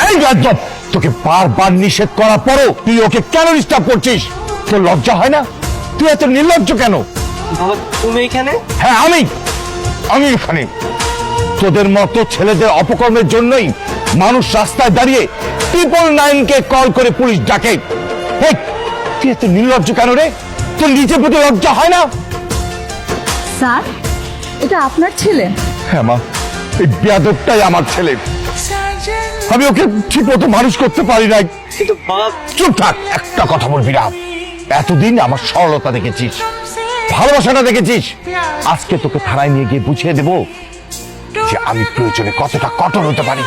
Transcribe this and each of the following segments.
এই গাজব, তোকে বারবার নিষেধ করার পরও তুই ওকে কেন ডিস্টার্ব করছিস? তোর লজ্জা হয় না? তুই এত নির্লজ্জ কেন? বাবা তুমি এখানে? হ্যাঁ আমি এখানে। তোদের মতো ছেলেদের অপকর্মের জন্যই মানুষ রাস্তায় দাঁড়িয়ে 999-কে কল করে পুলিশ ডাকে। হেই, তুই এত নির্লজ্জ কেন রে? তোর নিজের প্রতি লজ্জা হয় না? স্যার, এটা আপনার ছেলে? হ্যাঁ মা, এই বেয়াদবটাই আমার ছেলে। আমি ওকে ঠিক মতো মানুষ করতে পারি নাই। কিন্তু বাবা। চুপ থাক, একটা কথা বলবি না। এতদিন আমার সরলতা দেখেছিস, ভালোবাসাটা দেখেছিস। আজকে তোকে থানায় নিয়ে গিয়ে বুঝিয়ে দেবো যে আমি প্রয়োজনে কতটা কঠোর হতে পারি।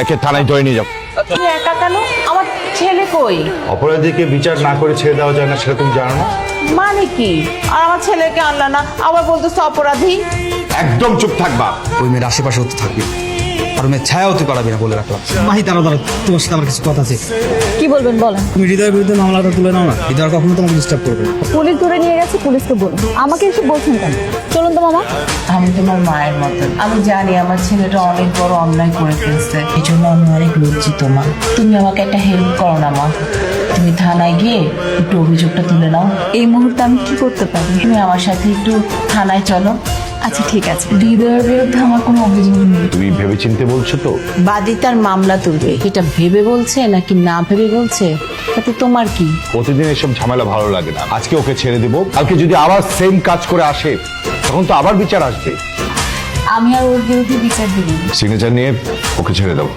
একে থানায় ধরে নিয়ে যাও। তুমি একা কেন? আমার ছেলে কই? অপরাধীকে বিচার না করে ছেড়ে দেওয়া যায় না, সেটা তুমি জানো না? মানে কি? আর আমার ছেলেকে আনলা না, আবার বলতেছো অপরাধী? একদম চুপ থাকবা। ওই মেয়ের আশেপাশে হতে থাকবি, আর ওই মেয়ের ছায়া হতে পারবি না বলে রাখলাম। মাহি, দাঁড়াও, তোমার সাথে আমার কিছু কথা আছে। কি বলবেন বলেন। তুমি হৃদয়ের বিরুদ্ধে মামলাটা তুলে নাও না, হৃদয় কখনো তোমাকে ডিস্টার্ব করবে না। পুলিশ ধরে নিয়ে গেছে, পুলিশকে বলুন। আমাকে এসে বলছেন কেন? চলুন তো মামা। আমি তোমার মায়ের মতন, আমি জানি আমার ছেলেটা অনেক বড় অন্যায় করে ফেলছে, এই জন্য আমি অনেক লজ্জিত মা। তুমি আমাকে একটা হেল্প করো না মা, তুমি থানায় গিয়ে একটু অভিযোগটা তুলে নাও। এই মুহূর্তে আমি কি করতে পারি? তুমি আমার সাথে একটু থানায় চলো। আচ্ছা ঠিক আছে। হৃদয়ের বিরুদ্ধে আমার কোনো অভিযোগ নেই। তুমি ভেবেচিন্তে বলছো তো? বাদী তার মামলা তুলবে, এটা ভেবে বলছে নাকি না ভেবে বলছে তাতে তোমার কি? প্রতিদিন এসব ঝামেলা ভালো লাগে না। আজকে ওকে ছেড়ে দেবো, কালকে যদি আবার সেম কাজ করে আসে তখন তো আবার বিচার আসবে। আমি আর ওর বিরুদ্ধে বিচার দিব। সিগনেচার নিয়ে ওকে ছেড়ে দেবো।